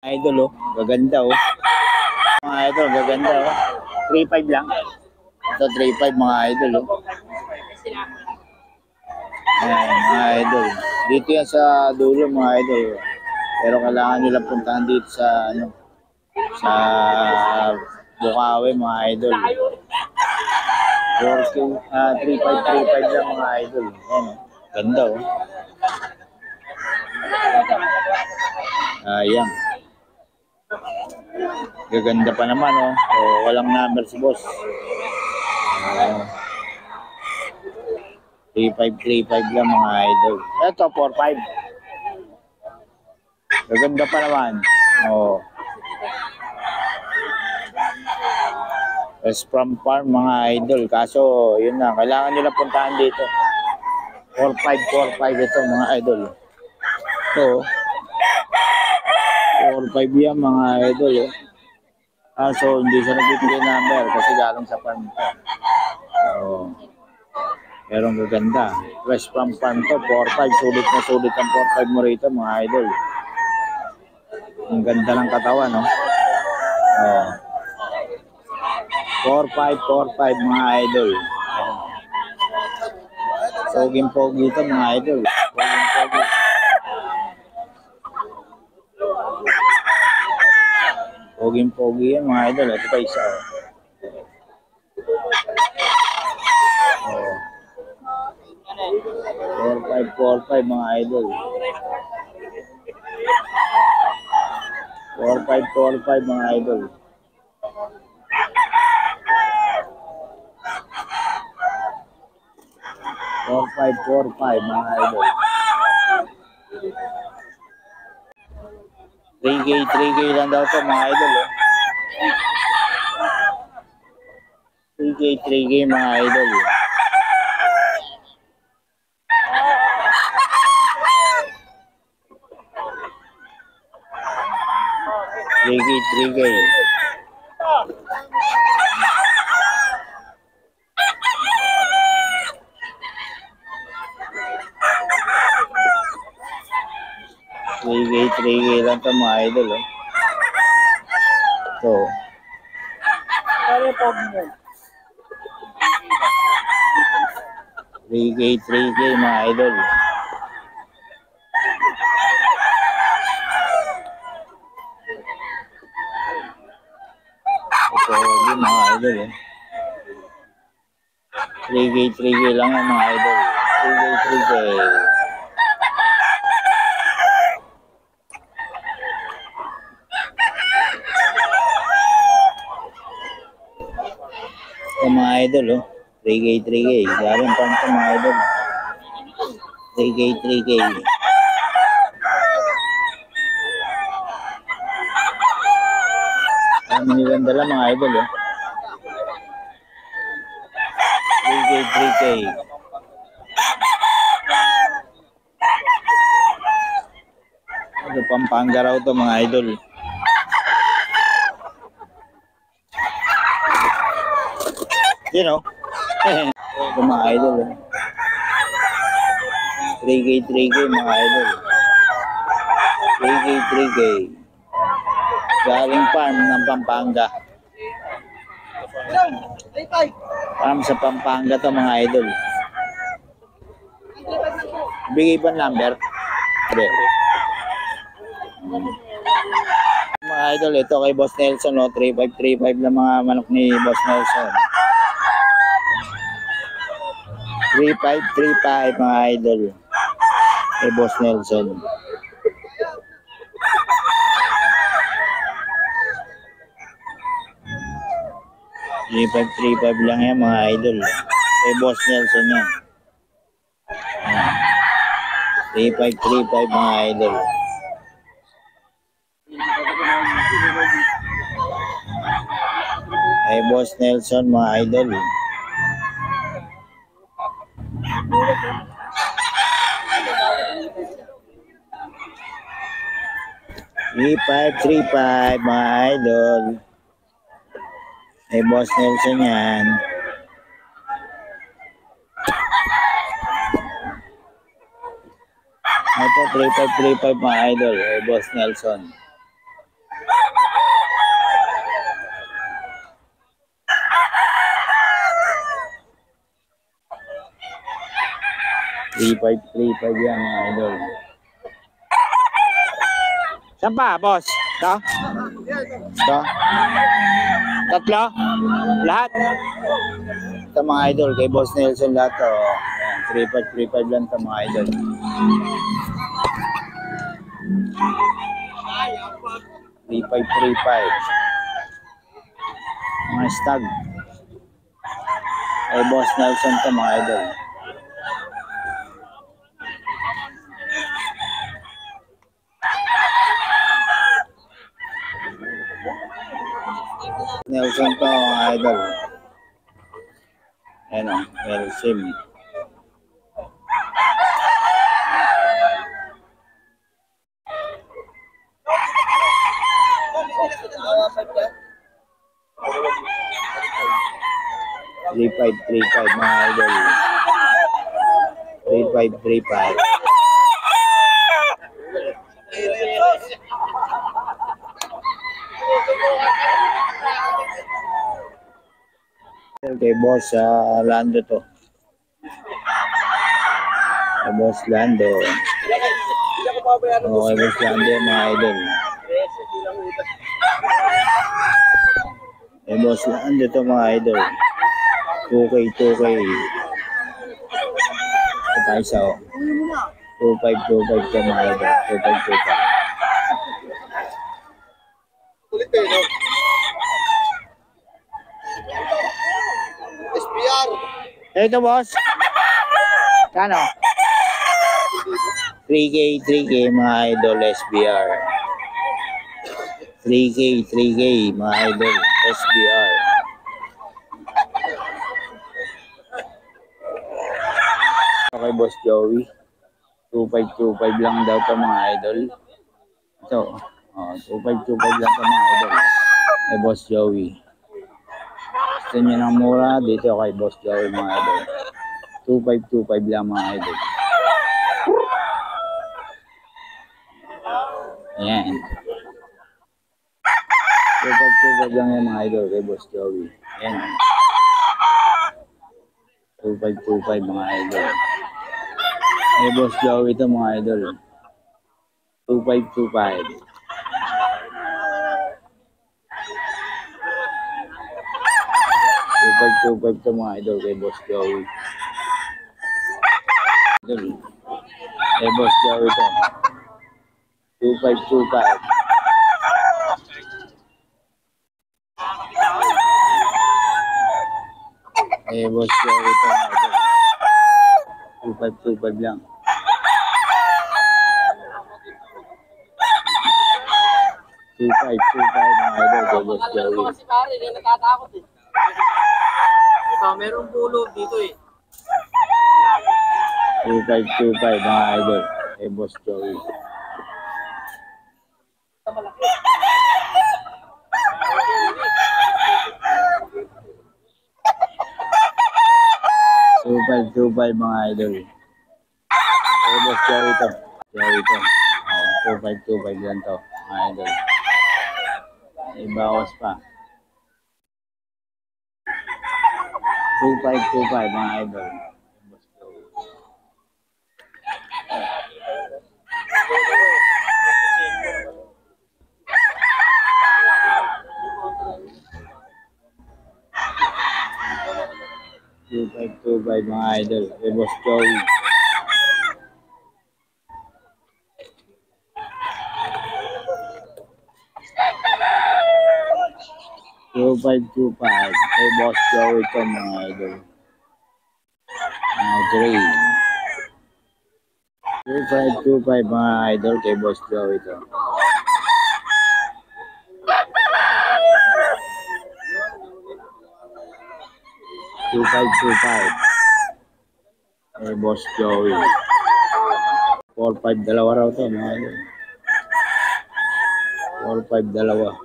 Idol, oh. Gaganda, oh. Mga idol, gaganda, oh. 3.5 lang. Ito, 3.5 mga idol, oh. Ayan, mga idol. Dito yan sa dulo, mga idol. Pero kailangan nila puntahan dito sa, ano, sa Bukawi, mga idol. 3.5 lang, mga idol. Ayan, oh. Ganda, oh. Ayan. Gaganda pa naman, oh. So, walang number si boss. 3.5 lang mga idol. Ito, 4.5. Gaganda pa naman. Oh. West from farm mga idol. Kaso, yun na. Kailangan nila puntahan dito. 4.5 ito mga idol. Ito, 4.5 yan mga idol. Oh. So, hindi siya nagbibigay number kasi galing sa farm to. Oh. Pero ang gaganda. West from farm to, 4.5. Sulit na sulit ang 4.5 mo rito mga idol. Ang ganda ng katawan, no? Oh. 4.5 mga idol. Poging-pogi ito mga idol. Poging-pogi. Poging-pogi yan mga idol. Ito pa isa. Oh. 4.5 mga idol. 4.5 mga idol. 4.5 mga idol. 3K lang daw to mga idol. Oh. 3K mga idol. 3K. Lang to mga idol. Oh. So, 3K mga idol. Ito yung mga idol. 3K lang yan mga idol. 3K. Ito mga idol, oh. 3K. Galing pa ito mga idol. 3K. Kami nilang dala mga idol, oh. 3K. Ito, Pampanga raw ito mga idol. You know. Ito mga idol. 3K mga idol. 3K. Galing farm ng Pampanga. Farm sa Pampanga to mga idol. Bigay ba number? Hindi. Mga idol, ito kay Boss Nelson, no? 3.5 na mga manok ni Boss Nelson. 3.5 mga idol kay Boss Nelson. 3.5 lang yan mga idol kay Boss Nelson yan. 3.5 mga idol. Kay Boss Nelson mga idol. 3.5 mga idol. Kay Boss Nelson yan. Ito 3.5 mga idol. Kay Boss Nelson. 3.5 yan mga idol. Saan pa, boss? Ito? Ito? Tatlo? Lahat? Ito mga idol, kay Boss Nelson lahat to. 3.5 lang ito mga idol. 3.5 mga stag. Kay Boss Nelson to mga idol. Nelson to mga idol. Ayan o, Nelson. Three five mga idol. 3.5. Kay Boss Lando to. Kay Boss Lando. Kay Boss Lando mga idol. Kay Boss Lando to mga idol. 2K. Ito isa o. 2.5 to mga idol. 2.5. Kulit eh, no? SPR. Ito boss. Kano? 3K mga idol SBR. 3K mga idol SBR. Okay Boss Joey. 2.5 lang daw to mga idol. Ito. 2.5 lang to mga idol. Kay Boss Joey. Gusto nyo ng mura dito kay Boss Joey mga idol. 2.5 lang mga idol. Ayan. 2.5 lang yung mga idol kay Boss Joey. Ayan. 2.5 mga idol. Kay Boss Joey ito mga idol. 2.5. 2.5 ito mga idol kay Boss Joey. Idol. Kay Boss Joey ito. 2.5. Kay Boss Joey ito mga idol. 2.5 lang. 2.5 mga idol kay Boss Joey. Kasi pare, hindi natatakot eh. Merong bulog dito eh. 2.5 mga idol kay Boss Joey. Two five mga idol. Kay Boss Joey ito. 2.5 lang to mga idol. Ibawas pa. 2.5 mga idol. Boss Joey. Two five mga idol. Kay Boss Joey. 2.5 kay Boss Joey ito mga idol. Gray. 2.5 mga idol kay Boss Joey ito. Kay Boss Joey. 4.5 dalawa raw ito mga idol. 4.5 dalawa.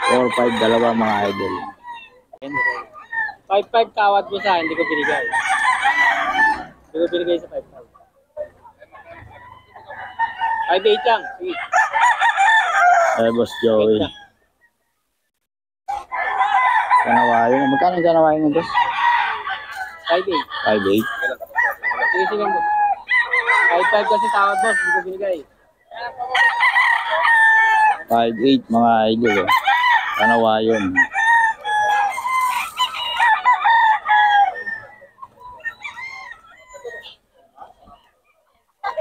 4.5 dalawa mga idol. 5-5 kawad mo sa hindi ko binigay. Hindi ko binigay sa 5-5. 5-8 lang. Sige. Ay, Boss Joey. Kanawayo. Magkano yung kanawayo mo, boss? 5-8. 5'8". Sige, sige boss. 5-5 kasi tawad boss, hindi ko binigay. 5'8", mga idol. Oh. Kanawayon.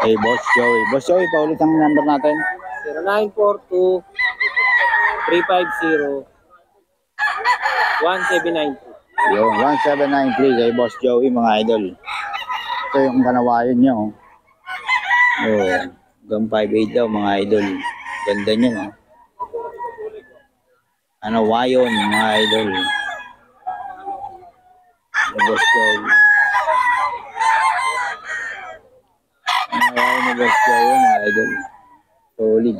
Hey, Boss Joey. Boss Joey, paulit ang number natin. 0942 350 1792. Yung 1793 kay Boss Joey, mga idol. Ito yung kanawayon niya, oh. Oh, hanggang 5'8" daw, mga idol. Ganda niya, no? Kanawayon, mga idol. Ni Boss Joey. Kanawayon ni Boss Joey, mga idol. Solid.